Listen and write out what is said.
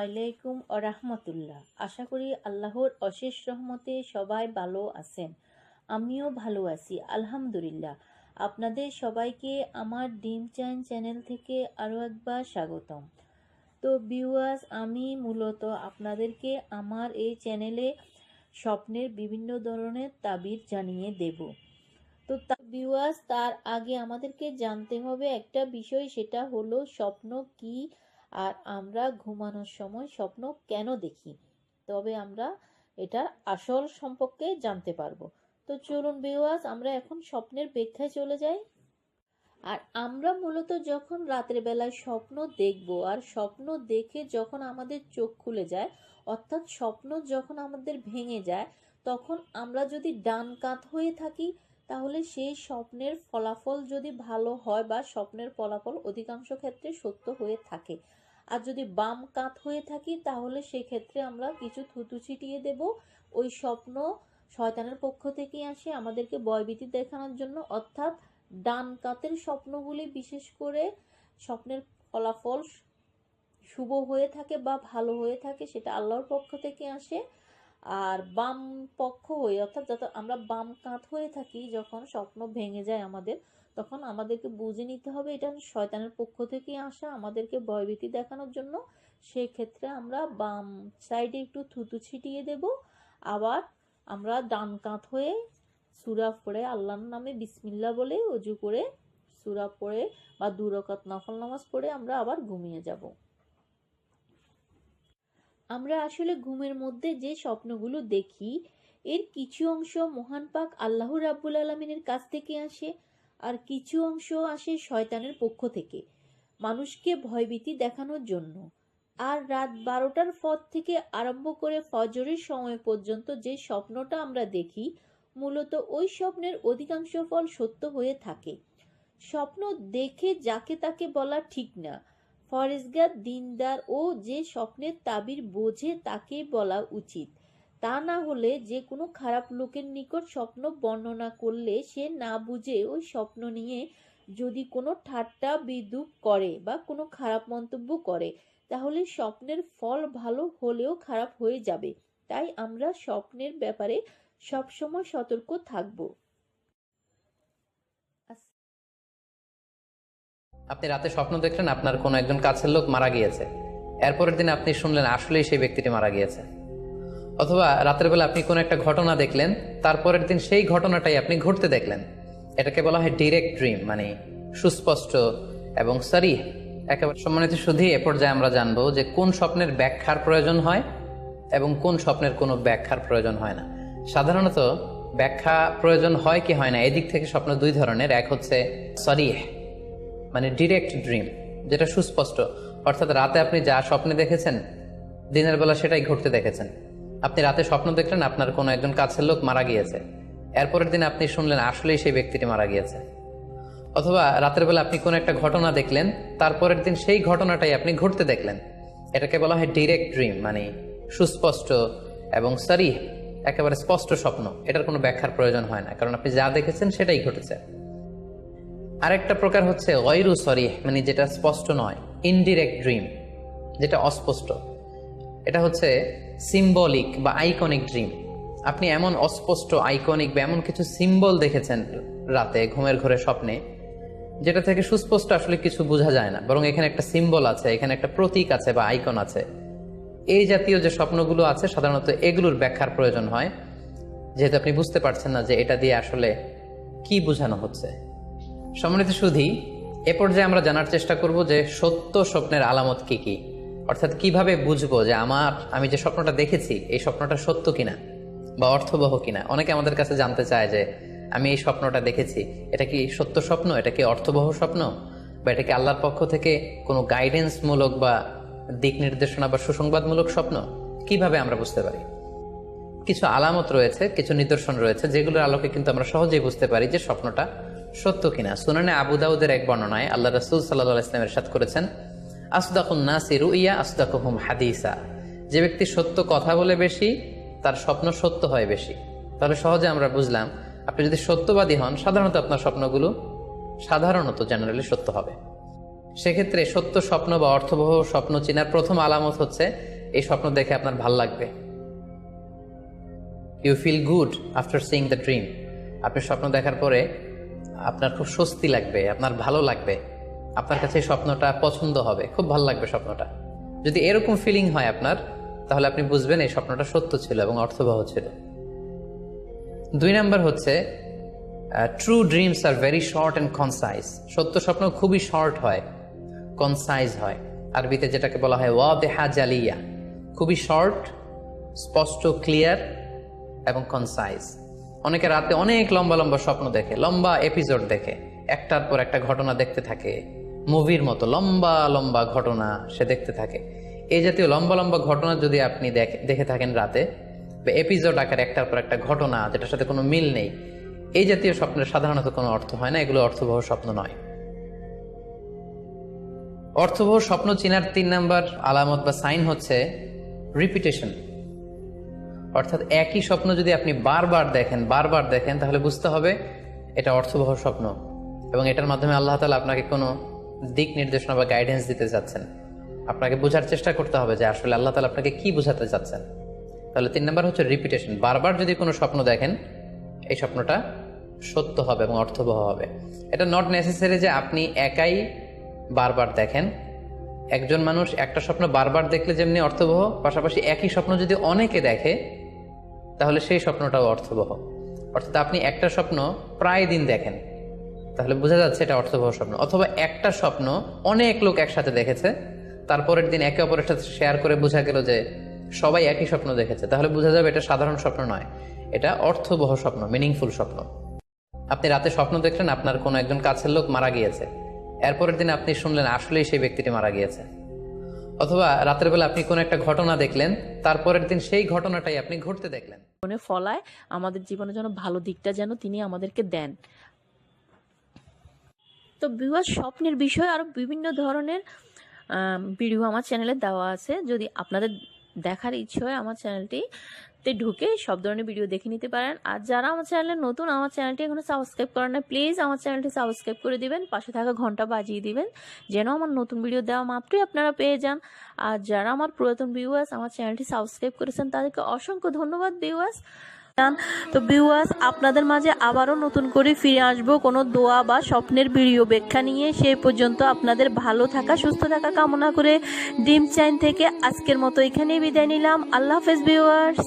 আলাইকুম ওয়া রাহমাতুল্লাহ। আশা করি আল্লাহর অশেষ রহমতে সবাই ভালো আছেন। আমিও ভালো আছি আলহামদুলিল্লাহ। আপনাদের সবাইকে আমার ড্রিম চাইন চ্যানেল থেকে আরও একবার স্বাগতম। তো ভিউয়ার্স, আমি মূলত আপনাদেরকে আমার এই চ্যানেলে স্বপ্নের বিভিন্ন ধরনের তাবির জানিয়ে দেব। তো ভিউয়ার্স, তার আগে আমাদেরকে জানতে হবে একটা বিষয়, সেটা হলো স্বপ্ন কি আর আমরা ঘুমানোর সময় স্বপ্ন কেন দেখি, তবে আমরা এটার আসল সম্পর্কে জানতে পারবো। তো চলুন ভিউয়ার্স, আমরা এখন স্বপ্নের ব্যাখ্যায় চলে যাই। আর আমরা মূলত যখন রাতের বেলায় স্বপ্ন দেখব আর স্বপ্ন দেখে যখন আমাদের চোখ খুলে যায়, অর্থাৎ স্বপ্ন যখন আমাদের ভেঙে যায়, তখন আমরা যদি ডান কাত হয়ে থাকি তাহলে সেই স্বপ্নের ফলাফল যদি ভালো হয় বা স্বপ্নের ফলাফল অধিকাংশ ক্ষেত্রে সত্য হয়ে থাকে। আর যদি বাম কাত হয়ে থাকি তাহলে সেই ক্ষেত্রে আমরা কিছু থুতু ছিটিয়ে দেব। ওই স্বপ্ন শয়তানের পক্ষ থেকে আসে আমাদেরকে ভয়ভীতি দেখানোর জন্য। অর্থাৎ ডান কাতের স্বপ্নগুলি বিশেষ করে স্বপ্নের ফলাফল শুভ হয়ে থাকে বা ভালো হয়ে থাকে, সেটা আল্লাহর পক্ষ থেকে আসে। আর বাম পক্ষ হয়ে, অর্থাৎ যত আমরা বাম কাত হয়ে থাকি যখন স্বপ্ন ভেঙে যায় আমাদের, তখন আমাদেরকে বুঝে নিতে হবে এটা শয়তানের পক্ষ থেকে আসা আমাদেরকে ভয়ভীতি দেখানোর জন্য। সেই ক্ষেত্রে আমরা বাম সাইডে একটু থুতু ছিটিয়ে দেব। আবার আমরা ডান কাত হয়ে সূরা পড়ে আল্লাহর নামে বিসমিল্লাহ বলে ওযু করে সূরা পড়ে বা 2 রাকাত নফল নামাজ পড়ে আমরা আবার ঘুমিয়ে যাব। আমরা আসলে ঘুমের মধ্যে যে স্বপ্নগুলো দেখি এর কিছু অংশ মহান পাক আল্লাহ রাব্বুল আলামিনের কাছ থেকে আসে, আর কিছু অংশ আসে শয়তানের পক্ষ থেকে মানুষকে ভয়ভীতি দেখানোর জন্য। আর রাত 12টার পর থেকে আরম্ভ করে ফজরের সময় পর্যন্ত যে স্বপ্নটা আমরা দেখি, মূলত ওই স্বপ্নের অধিকাংশ ফল সত্য হয়ে থাকে। স্বপ্ন দেখে যাকে তাকে বলা ঠিক না। ফরেজগার, দিনদার ও যে স্বপ্নের তাবির বোঝে তাকে বলা উচিত। তা না হলে যে কোনো খারাপ লোকের নিকট স্বপ্ন বর্ণনা করলে সে না বুঝে ওই স্বপ্ন নিয়ে যদি কোনো ঠাট্টা বিদ্রূপ করে বা কোনো খারাপ মন্তব্য করে, তাহলে স্বপ্নের ফল ভালো হলেও খারাপ হয়ে যাবে। তাই আমরা স্বপ্নের ব্যাপারে সবসময় সতর্ক থাকব। আপনি রাতে স্বপ্ন দেখলেন আপনার কোনো একজন কাছের লোক মারা গিয়েছে, এরপরের দিন আপনি শুনলেন আসলেই সেই ব্যক্তিটি মারা গিয়েছে। অথবা রাতের বেলা আপনি কোনো একটা ঘটনা দেখলেন, তারপরের দিন সেই ঘটনাটাই আপনি ঘটতে দেখলেন। এটাকে বলা হয় ডিরেক্ট ড্রিম, মানে সুস্পষ্ট এবং সারিহ। একেবারে সম্মানিত শুধু এ পর্যায়ে আমরা জানবো যে কোন স্বপ্নের ব্যাখ্যার প্রয়োজন হয় এবং কোন স্বপ্নের কোনো ব্যাখ্যার প্রয়োজন হয় না। সাধারণত ব্যাখ্যা প্রয়োজন হয় কি হয় না এদিক থেকে স্বপ্ন দুই ধরনের। এক হচ্ছে সারিহ, মানে ডিরেক্ট ড্রিম, যেটা সুস্পষ্ট, অর্থাৎ রাতে আপনি যা স্বপ্নে দেখেছেন দিনের বেলা সেটাই ঘটতে দেখেছেন। আপনি রাতে স্বপ্ন দেখলেন আপনার কোনো একজন কাছের লোক মারা গিয়েছে, এরপরের দিন আপনি শুনলেন আসলেই সেই ব্যক্তিটি মারা গিয়েছে। অথবা রাতের বেলা আপনি কোনো একটা ঘটনা দেখলেন, তারপরের দিন সেই ঘটনাটাই আপনি ঘটতে দেখলেন। এটাকে বলা হয় ডিরেক্ট ড্রিম, মানে সুস্পষ্ট এবং সারিহ, একেবারে স্পষ্ট স্বপ্ন। এটার কোনো ব্যাখ্যার প্রয়োজন হয় না, কারণ আপনি যা দেখেছেন সেটাই ঘটেছে। আরেকটা প্রকার হচ্ছে গয়রু সরিহ, মানে যেটা স্পষ্ট নয়, ইনডিরেক্ট ড্রিম, যেটা অস্পষ্ট। এটা হচ্ছে সিম্বলিক বা আইকনিক ড্রিম। আপনি এমন অস্পষ্ট আইকনিক বা এমন কিছু সিম্বল দেখেছেন রাতে ঘুমের ঘরে স্বপ্নে, যেটা থেকে সুস্পষ্ট আসলে কিছু বোঝা যায় না, বরং এখানে একটা সিম্বল আছে, এখানে একটা প্রতীক আছে বা আইকন আছে। এই জাতীয় যে স্বপ্নগুলো আছে সাধারণত এগুলোর ব্যাখ্যার প্রয়োজন হয়, যেহেতু আপনি বুঝতে পারছেন না যে এটা দিয়ে আসলে কি বোঝানো হচ্ছে। সম্মানিত সুধী, এ পর্যায়ে আমরা জানার চেষ্টা করব যে সত্য স্বপ্নের আলামত কি কি, অর্থাৎ কিভাবে বুঝবো যে আমি যে স্বপ্নটা দেখেছি এই স্বপ্নটা সত্য কিনা বা অর্থবহ কিনা। অনেকে আমাদের কাছে জানতে চায় যে আমি এই স্বপ্নটা দেখেছি, এটা কি সত্য স্বপ্ন, এটা কি অর্থবহ স্বপ্ন, বা এটা কি আল্লাহর পক্ষ থেকে কোনো গাইডেন্স মূলক বা দিক নির্দেশনা বা সুসংবাদমূলক স্বপ্ন। কিভাবে আমরা বুঝতে পারি? কিছু আলামত রয়েছে, কিছু নিদর্শন রয়েছে যেগুলোর আলোকে কিন্তু আমরা সহজেই বুঝতে পারি যে স্বপ্নটা সত্য কিনা। সুনানে আবু দাউদের এক বর্ণনায় আল্লাহ রাসূল সাল্লাল্লাহু আলাইহি ওয়াসাল্লাম ইরশাদ করেছেন, আসদাকুন নাসি রুইয়া আসদাকুহুম হাদিসা। যে ব্যক্তি সত্য কথা বলে বেশি, তার স্বপ্ন সত্য হয় বেশি। তাহলে সহজে আমরা বুঝলাম, আপনি যদি সত্যবাদী হন সাধারণত আপনার স্বপ্নগুলো জেনারেলি সত্য হবে। সেক্ষেত্রে সত্য স্বপ্ন বা অর্থবহ স্বপ্ন চেনার প্রথম আলামত হচ্ছে এই স্বপ্ন দেখে আপনার ভাল লাগবে। You feel good after seeing the dream. আপনি স্বপ্ন দেখার পরে আপনার খুব স্বস্তি লাগবে, আপনার ভালো লাগবে, আপনার কাছে এই স্বপ্নটা পছন্দ হবে, খুব ভালো লাগবে স্বপ্নটা। যদি এরকম ফিলিং হয় আপনার, তাহলে আপনি বুঝবেন এই স্বপ্নটা সত্য ছিল এবং অর্থবহ ছিল। 2 নাম্বার হচ্ছে true dreams are very short and concise. সত্য স্বপ্ন খুবই শর্ট হয়, কনসাইজ হয়। আরবিতে যেটাকে বলা হয় ওয়াদেহা জালিয়া, খুবই শর্ট, স্পষ্ট, ক্লিয়ার এবং কনসাইজ। অনেকে রাতে অনেক লম্বা লম্বা স্বপ্ন দেখে, লম্বা এপিসোড দেখে, একটার পর একটা ঘটনা দেখতে থাকে, মুভির মতো লম্বা লম্বা ঘটনা সে দেখতে থাকে। এই জাতীয় লম্বা লম্বা ঘটনা যদি আপনি দেখে থাকেন রাতে, বা এপিসোড আকারে একটার পর একটা ঘটনা যেটার সাথে কোনো মিল নেই, এই জাতীয় স্বপ্নের সাধারণত কোনো অর্থ হয় না, এগুলো অর্থবহ স্বপ্ন নয়। অর্থবহ স্বপ্ন চেনার 3 নাম্বার আলামত বা সাইন হচ্ছে রিপিটেশন। অর্থাৎ একই স্বপ্ন যদি আপনি বারবার দেখেন তাহলে বুঝতে হবে এটা অর্থবহ স্বপ্ন, এবং এটার মাধ্যমে আল্লাহ তাআলা আপনাকে কোনো দিক নির্দেশনা বা গাইডেন্স দিতে চাচ্ছেন। আপনাকে বোঝার চেষ্টা করতে হবে যে আসলে আল্লাহ তাআলা আপনাকে কি বোঝাতে চাচ্ছেন। তাহলে 3 নাম্বার হচ্ছে রিপিটেশন। বারবার যদি কোনো স্বপ্ন দেখেন, এই স্বপ্নটা সত্য হবে এবং অর্থবহ হবে। এটা নট নেসেসারি যে আপনি একাই বারবার দেখেন। একজন মানুষ একটা স্বপ্ন বারবার দেখলে যেমনি অর্থবহ, পাশাপাশি একই স্বপ্ন যদি অনেকে দেখে তাহলে সেই স্বপ্নটাও অর্থবহ। অর্থাৎ আপনি একটা স্বপ্ন প্রায় দিন দেখেন, তাহলে বোঝা যাচ্ছে এটা অর্থবহ স্বপ্ন। অথবা একটা স্বপ্ন অনেক লোক একসাথে দেখেছে, তারপরের দিন একে অপরের সাথে শেয়ার করে বোঝা গেল যে সবাই একই স্বপ্ন দেখেছে, তাহলে বোঝা যাবে এটা সাধারণ স্বপ্ন নয়, এটা অর্থবহ স্বপ্ন, মিনিংফুল স্বপ্ন। আপনি রাতে স্বপ্ন দেখলেন আপনার কোনো একজন কাছের লোক মারা গিয়েছে, এরপরের দিন আপনি শুনলেন আসলেই সেই ব্যক্তিটি মারা গিয়েছে। অথবা রাতের বেলা আপনি কোনো একটা ঘটনা দেখলেন, তারপরের দিন সেই ঘটনাটাই আপনি ঘটতে দেখলেন। জীবনে ফলায় আমাদের জীবনে যেন ভালো দিকটা যেন তিনি আমাদেরকে দেন। তো ভিউয়ার্স, স্বপ্নের বিষয়ে আরো বিভিন্ন ধরনের ভিডিও আমার চ্যানেলে দেওয়া আছে। যদি আপনাদের দেখার ইচ্ছে হয় আমার চ্যানেলটিতে ঢুকে সব ধরনের ভিডিও দেখে নিতে পারেন। আর যারা আমার চ্যানেলে নতুন, আমার চ্যানেলটি এখনো সাবস্ক্রাইব করেন না, প্লিজ আমার চ্যানেলটি সাবস্ক্রাইব করে দিবেন, পাশে থাকা ঘন্টা বাজিয়ে দিবেন যেন আমার নতুন ভিডিও দেওয়া মাত্রই আপনারা পেয়ে যান। আর যারা আমার পুরাতন ভিউয়ার্স আমার চ্যানেলটি সাবস্ক্রাইব করেছেন তাদেরকে অসংখ্য ধন্যবাদ ভিউয়ার্স। তো ভিউয়ার্স, আপনাদের মাঝে আবারও নতুন করে ফিরে আসবো কোনো দোয়া বা স্বপ্নের ভিডিও ব্যাখ্যা নিয়ে। সেই পর্যন্ত আপনাদের ভালো থাকা, সুস্থ থাকা কামনা করে ড্রিম চাইন থেকে আজকের মতো এখানেই বিদায় নিলাম। আল্লাহ হাফেজ ভিউয়ার্স।